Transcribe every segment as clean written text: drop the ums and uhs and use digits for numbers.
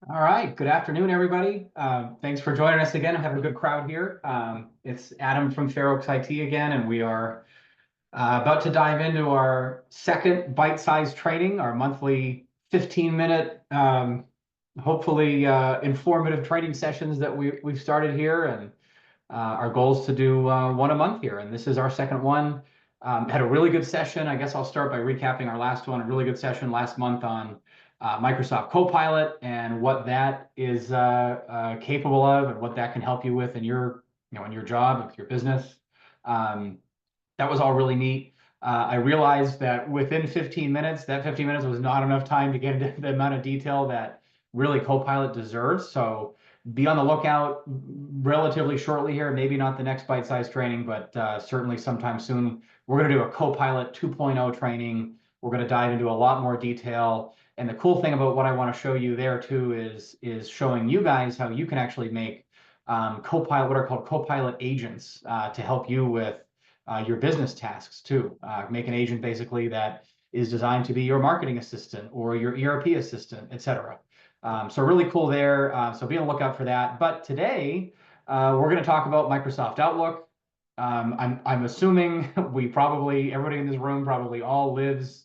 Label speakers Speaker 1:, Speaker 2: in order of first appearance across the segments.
Speaker 1: All right. Good afternoon, everybody. Thanks for joining us again. I have a good crowd here. It's Adam from Fairoaks IT again, and we are about to dive into our second bite-sized training, our monthly 15-minute, hopefully informative training sessions that we've started here. And our goal is to do one a month here, and this is our second one. Had a really good session. I guess I'll start by recapping our last one. A really good session last month on Microsoft Copilot and what that is capable of, and what that can help you with in your job, with your business. That was all really neat. I realized that within 15 minutes, that 15 minutes was not enough time to get into the amount of detail that really Copilot deserves. So be on the lookout relatively shortly here. Maybe not the next bite-sized training, but certainly sometime soon. We're going to do a Copilot 2.0 training. We're going to dive into a lot more detail. And the cool thing about what I want to show you there too is showing you guys how you can actually make Copilot, what are called Copilot agents, to help you with your business tasks too. Make an agent basically that is designed to be your marketing assistant or your ERP assistant, etc. So really cool there. So be on the lookout for that. But today we're going to talk about Microsoft Outlook. I'm assuming everybody in this room probably all lives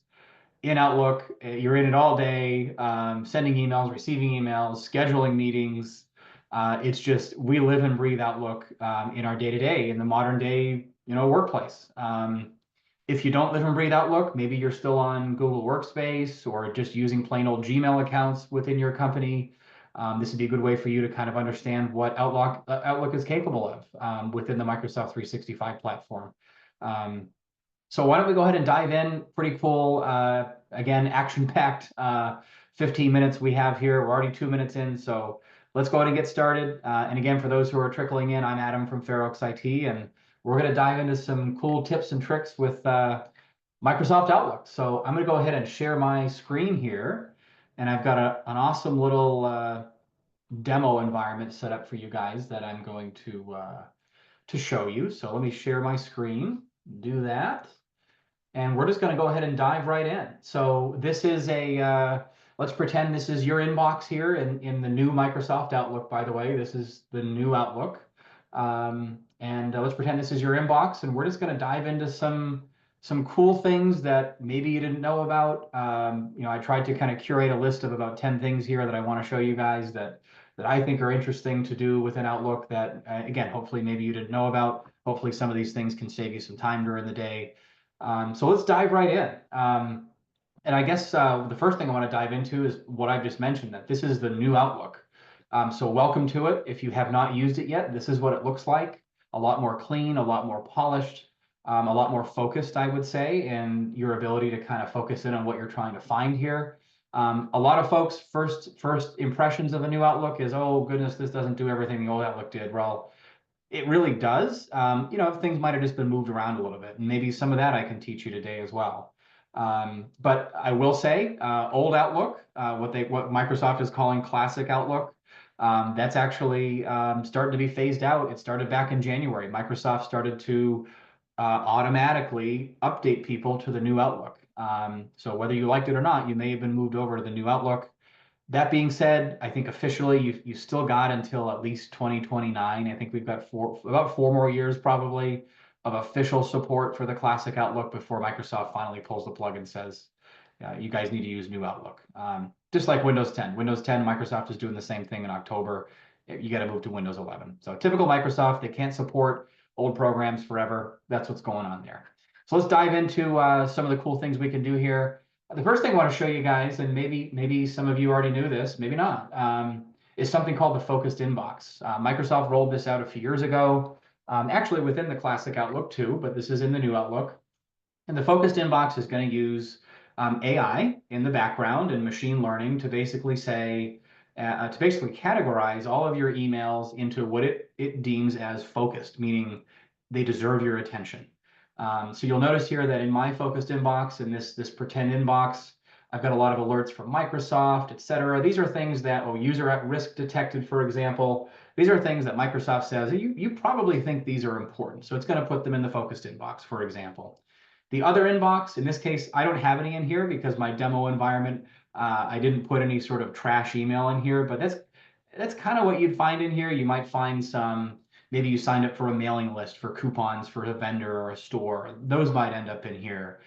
Speaker 1: in Outlook. You're in it all day, sending emails, receiving emails, scheduling meetings. It's just we live and breathe Outlook in our day-to-day, in the modern day, workplace. If you don't live and breathe Outlook, maybe you're still on Google Workspace or just using plain old Gmail accounts within your company. This would be a good way for you to kind of understand what Outlook is capable of within the Microsoft 365 platform. So why don't we go ahead and dive in? Pretty cool, again, action-packed 15 minutes we have here. We're already 2 minutes in, so let's go ahead and get started. And again, for those who are trickling in, I'm Adam from Fairoaks IT, and we're going to dive into some cool tips and tricks with Microsoft Outlook. So I'm going to go ahead and share my screen here, and I've got an awesome little demo environment set up for you guys that I'm going to show you. So let me share my screen, do that. And we're just going to go ahead and dive right in. So this is let's pretend this is your inbox here in the new Microsoft Outlook, by the way. This is the new Outlook. Let's pretend this is your inbox, and we're just going to dive into some cool things that maybe you didn't know about. I tried to kind of curate a list of about 10 things here that I want to show you guys that I think are interesting to do within Outlook that, again, hopefully maybe you didn't know about. Hopefully some of these things can save you some time during the day. So let's dive right in. And I guess the first thing I want to dive into is what I've just mentioned, that this is the new Outlook. So welcome to it. If you have not used it yet, this is what it looks like. A lot more clean, a lot more polished, a lot more focused, I would say, in your ability to kind of focus in on what you're trying to find here. A lot of folks' first impressions of a new Outlook is, oh goodness, this doesn't do everything the old Outlook did. Well, it really does. Things might have just been moved around a little bit, and maybe some of that I can teach you today as well. But I will say, old Outlook, what Microsoft is calling Classic Outlook, that's actually starting to be phased out. It started back in January. Microsoft started to automatically update people to the new Outlook. So whether you liked it or not, you may have been moved over to the new Outlook. That being said, I think officially you still got until at least 2029. I think we've got about 4 more years probably of official support for the Classic Outlook before Microsoft finally pulls the plug and says, you guys need to use new Outlook. Just like Windows 10. Windows 10, Microsoft is doing the same thing in October. You got to move to Windows 11. So typical Microsoft, they can't support old programs forever. That's what's going on there. So let's dive into some of the cool things we can do here. The first thing I want to show you guys, and maybe some of you already knew this, maybe not, is something called the focused inbox. Microsoft rolled this out a few years ago, actually within the Classic Outlook too, but this is in the new Outlook. And the focused inbox is going to use AI in the background and machine learning to basically categorize all of your emails into what it deems as focused, meaning they deserve your attention. So you'll notice here that in my focused inbox, in this pretend inbox, I've got a lot of alerts from Microsoft, et cetera. These are things that, user at risk detected, for example. These are things that Microsoft says, you probably think these are important. So it's going to put them in the focused inbox, for example. The other inbox, in this case, I don't have any in here because my demo environment I didn't put any sort of trash email in here, but that's kind of what you'd find in here. You might find some, maybe you signed up for a mailing list for coupons for a vendor or a store. Those might end up in here.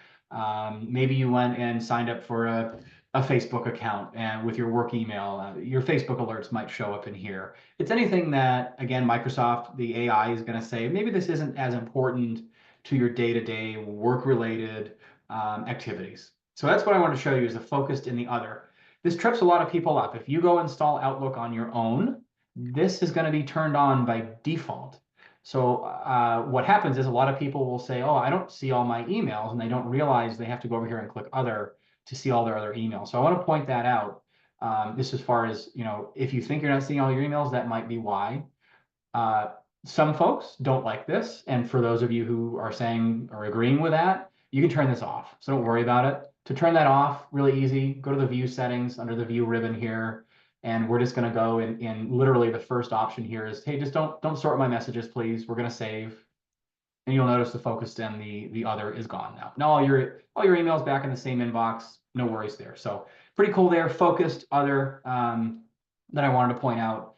Speaker 1: Maybe you went and signed up for a Facebook account and with your work email, your Facebook alerts might show up in here. It's anything that, again, Microsoft, the AI is going to say, maybe this isn't as important to your day-to-day work-related activities. So that's what I want to show you is the focused in the other. This trips a lot of people up. If you go install Outlook on your own, this is going to be turned on by default. So what happens is a lot of people will say, oh, I don't see all my emails, and they don't realize they have to go over here and click other to see all their other emails. So I want to point that out. This as far as, if you think you're not seeing all your emails, that might be why. Some folks don't like this. And for those of you who are saying or agreeing with that, you can turn this off. So don't worry about it. To turn that off, really easy, go to the view settings under the view ribbon here. And we're just going to go in literally the first option here is, hey, just don't sort my messages, please. We're going to save. And you'll notice the focused and the other is gone now. Now all your emails back in the same inbox, no worries there. So pretty cool there. Focused other that I wanted to point out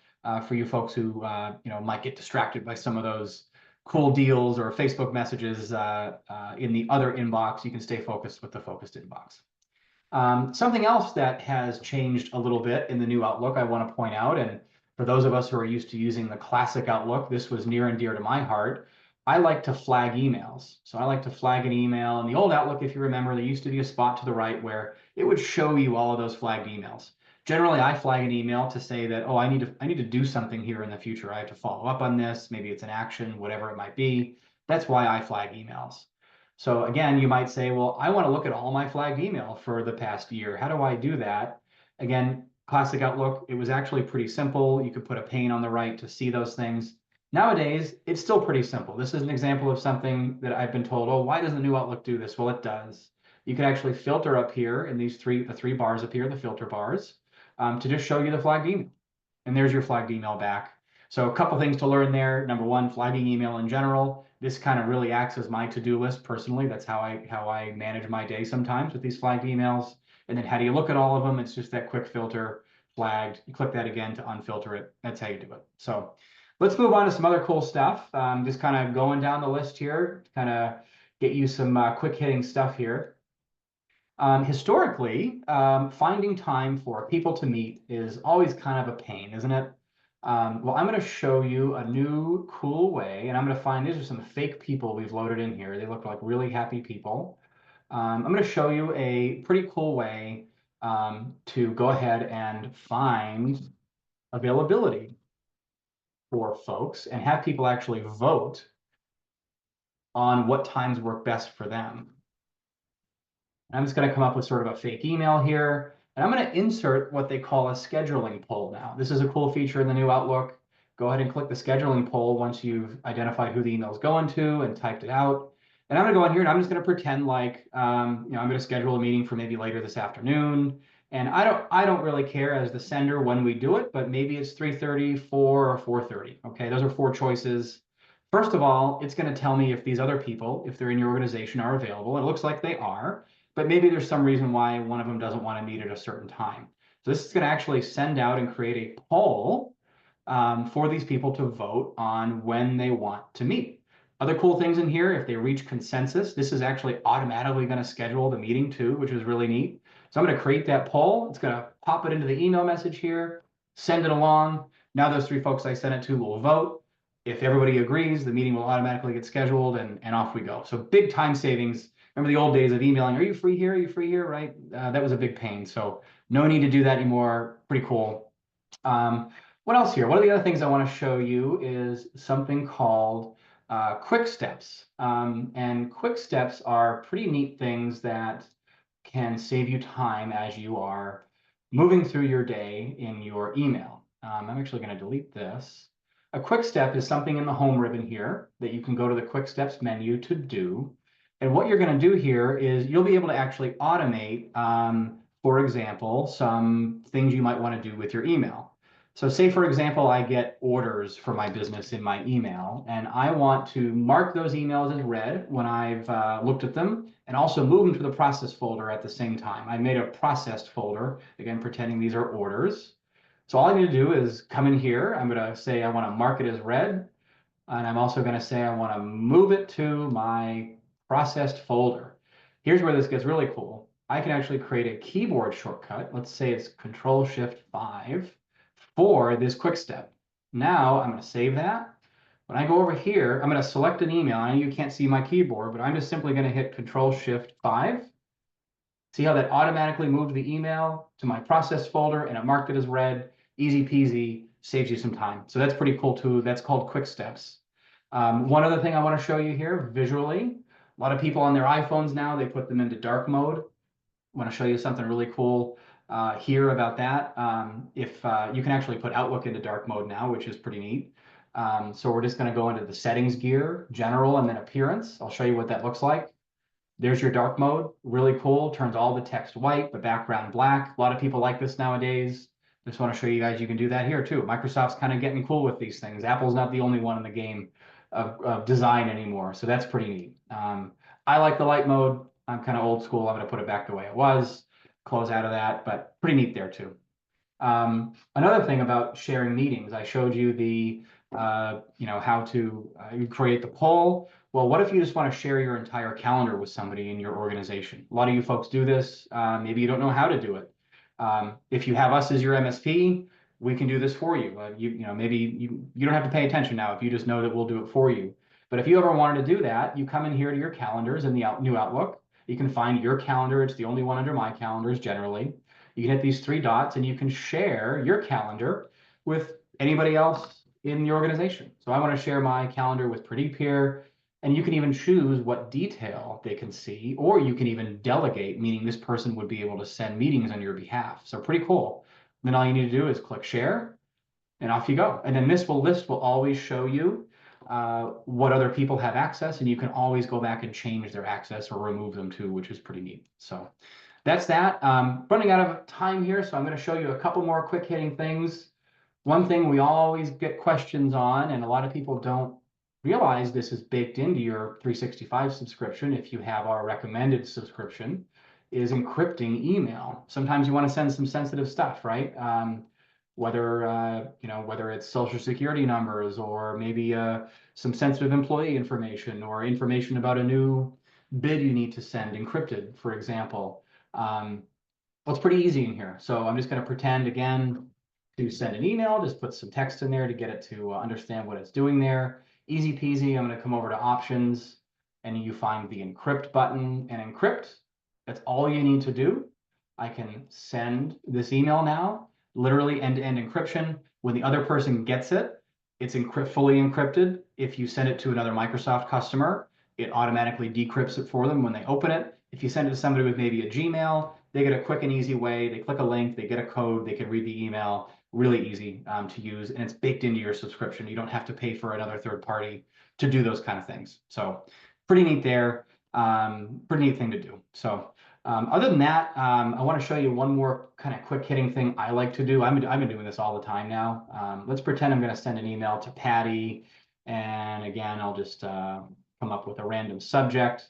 Speaker 1: for you folks who might get distracted by some of those cool deals or Facebook messages in the other inbox. You can stay focused with the focused inbox. Something else that has changed a little bit in the new Outlook I want to point out, and for those of us who are used to using the classic Outlook, this was near and dear to my heart. I like to flag emails. So I like to flag an email. In the old Outlook, if you remember, there used to be a spot to the right where it would show you all of those flagged emails. Generally, I flag an email to say that, oh, I need to do something here in the future. I have to follow up on this. Maybe it's an action, whatever it might be. That's why I flag emails. So again, you might say, well, I want to look at all my flagged email for the past year. How do I do that? Again, classic Outlook, it was actually pretty simple. You could put a pane on the right to see those things. Nowadays, it's still pretty simple. This is an example of something that I've been told, oh, why does the new Outlook do this? Well, it does. You can actually filter up here in the three bars up here, the filter bars, to just show you the flagged email. And there's your flagged email back. So a couple things to learn there. Number one, flagging email in general. This kind of really acts as my to-do list personally. That's how I manage my day sometimes with these flagged emails. And then how do you look at all of them? It's just that quick filter, flagged. You click that again to unfilter it. That's how you do it. So let's move on to some other cool stuff. Just kind of going down the list here, kind of get you some quick hitting stuff here. Historically, finding time for people to meet is always kind of a pain, isn't it? Well, I'm going to show you a new cool way, and I'm going to find these are some fake people we've loaded in here. They look like really happy people. I'm going to show you a pretty cool way to go ahead and find availability for folks and have people actually vote on what times work best for them. I'm just going to come up with sort of a fake email here, and I'm going to insert what they call a scheduling poll now. This is a cool feature in the new Outlook. Go ahead and click the scheduling poll once you've identified who the email is going to and typed it out. And I'm going to go in here and I'm just going to pretend like I'm going to schedule a meeting for maybe later this afternoon. And I don't really care as the sender when we do it, but maybe it's 3:30, 4, or 4:30. Okay, those are 4 choices. First of all, it's going to tell me if these other people, if they're in your organization, are available. It looks like they are, but maybe there's some reason why one of them doesn't want to meet at a certain time. So this is going to actually send out and create a poll for these people to vote on when they want to meet. Other cool things in here, if they reach consensus, this is actually automatically going to schedule the meeting too, which is really neat. So I'm going to create that poll. It's going to pop it into the email message here, send it along. Now those 3 folks I sent it to will vote. If everybody agrees, the meeting will automatically get scheduled and off we go. So big time savings. Remember the old days of emailing, are you free here? Are you free here? Right? That was a big pain. So no need to do that anymore. Pretty cool. What else here? One of the other things I want to show you is something called quick steps. And quick steps are pretty neat things that can save you time as you are moving through your day in your email. I'm actually going to delete this. A quick step is something in the home ribbon here that you can go to the quick steps menu to do. And what you're going to do here is you'll be able to actually automate, for example, some things you might want to do with your email. So say, for example, I get orders for my business in my email, and I want to mark those emails as read when I've looked at them, and also move them to the process folder at the same time. I made a processed folder, again, pretending these are orders. So all I'm going to do is come in here. I'm going to say I want to mark it as read, and I'm also going to say I want to move it to my processed folder. Here's where this gets really cool. I can actually create a keyboard shortcut. Let's say it's Control-Shift-5 for this quick step. Now I'm going to save that. When I go over here, I'm going to select an email. I know you can't see my keyboard, but I'm just simply going to hit Control-Shift-5. See how that automatically moved the email to my process folder and it marked it as read. Easy peasy, saves you some time. So that's pretty cool too. That's called quick steps. One other thing I want to show you here visually. A lot of people on their iPhones now, they put them into dark mode. I want to show you something really cool here about that. If you can actually put Outlook into dark mode now, which is pretty neat. So we're just going to go into the settings gear, general, and then appearance. I'll show you what that looks like. There's your dark mode, really cool. Turns all the text white, the background black. A lot of people like this nowadays. Just want to show you guys you can do that here too. Microsoft's kind of getting cool with these things. Apple's not the only one in the game of design anymore, so that's pretty neat. I like the light mode. I'm kind of old school. I'm going to put it back the way it was, close out of that, but pretty neat there too. Another thing about sharing meetings, I showed you the, how to create the poll. Well, what if you just want to share your entire calendar with somebody in your organization? A lot of you folks do this. Maybe you don't know how to do it. If you have us as your MSP, we can do this for you. Maybe you don't have to pay attention now if you just know that we'll do it for you. But if you ever wanted to do that, you come in here to your calendars in the new Outlook. You can find your calendar. It's the only one under my calendars generally. You can hit these three dots and you can share your calendar with anybody else in the organization. So I want to share my calendar with Pradeep here, and you can even choose what detail they can see, or you can even delegate, meaning this person would be able to send meetings on your behalf. So pretty cool. And then all you need to do is click share, and off you go. And then this list will always show you what other people have access, and you can always go back and change their access or remove them too, which is pretty neat. So that's that. Running out of time here, so I'm going to show you a couple more quick hitting things. One thing we always get questions on, and a lot of people don't realize this is baked into your 365 subscription if you have our recommended subscription, is encrypting email. Sometimes you want to send some sensitive stuff, right? Whether it's social security numbers or maybe some sensitive employee information or information about a new bid you need to send encrypted, for example. Well, it's pretty easy in here. So I'm just going to pretend again to send an email, just put some text in there to get it to understand what it's doing there. Easy peasy. I'm going to come over to options and you find the encrypt button and encrypt. That's all you need to do. I can send this email now, literally end-to-end encryption. When the other person gets it, it's fully encrypted. If you send it to another Microsoft customer, it automatically decrypts it for them when they open it. If you send it to somebody with maybe a Gmail, they get a quick and easy way. They click a link, they get a code, they can read the email. Really easy to use, and it's baked into your subscription. You don't have to pay for another third party to do those kind of things. So pretty neat there. Pretty neat thing to do. So other than that, I want to show you one more kind of quick hitting thing I like to do. I've been doing this all the time now. Let's pretend I'm going to send an email to Patty. And again, I'll just come up with a random subject.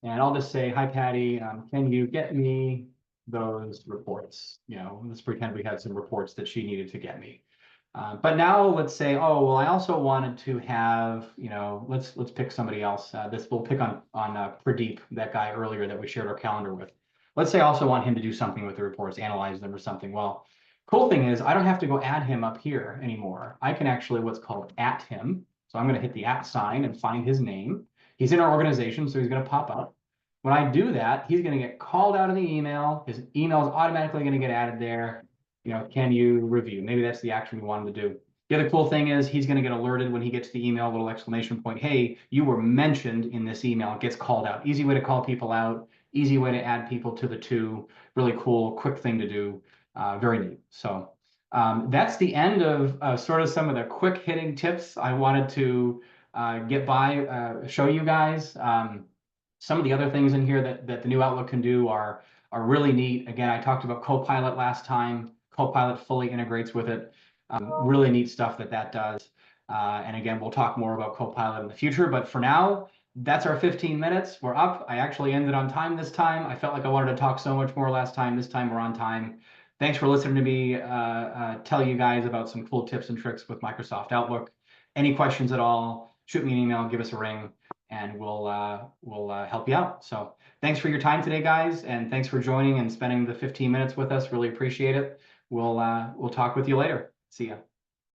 Speaker 1: And I'll just say, hi, Patty, can you get me those reports? Let's pretend we had some reports that she needed to get me. But now let's say, oh, well, I also wanted to have, let's pick somebody else. We'll pick on Pradeep, that guy earlier that we shared our calendar with. Let's say I also want him to do something with the reports, analyze them or something. Well, cool thing is I don't have to go add him up here anymore. I can actually what's called @ him. So I'm going to hit the @ sign and find his name. He's in our organization, so he's going to pop up. When I do that, he's going to get called out of the email. His email is automatically going to get added there. Can you review? Maybe that's the action we wanted to do. The other cool thing is he's going to get alerted when he gets the email, a little exclamation point. Hey, you were mentioned in this email. It gets called out. Easy way to call people out. Easy way to add people to the two. Really cool, quick thing to do. Very neat. So that's the end of sort of some of the quick hitting tips I wanted to show you guys. Some of the other things in here that the new Outlook can do are really neat. Again, I talked about Copilot last time. Copilot fully integrates with it. Really neat stuff that does. And again, we'll talk more about Copilot in the future, but for now, that's our 15 minutes. We're up. I actually ended on time this time. I felt like I wanted to talk so much more last time. This time we're on time. Thanks for listening to me tell you guys about some cool tips and tricks with Microsoft Outlook. Any questions at all, shoot me an email, give us a ring, and we'll help you out. So thanks for your time today, guys, and thanks for joining and spending the 15 minutes with us. Really appreciate it. We'll talk with you later. See ya.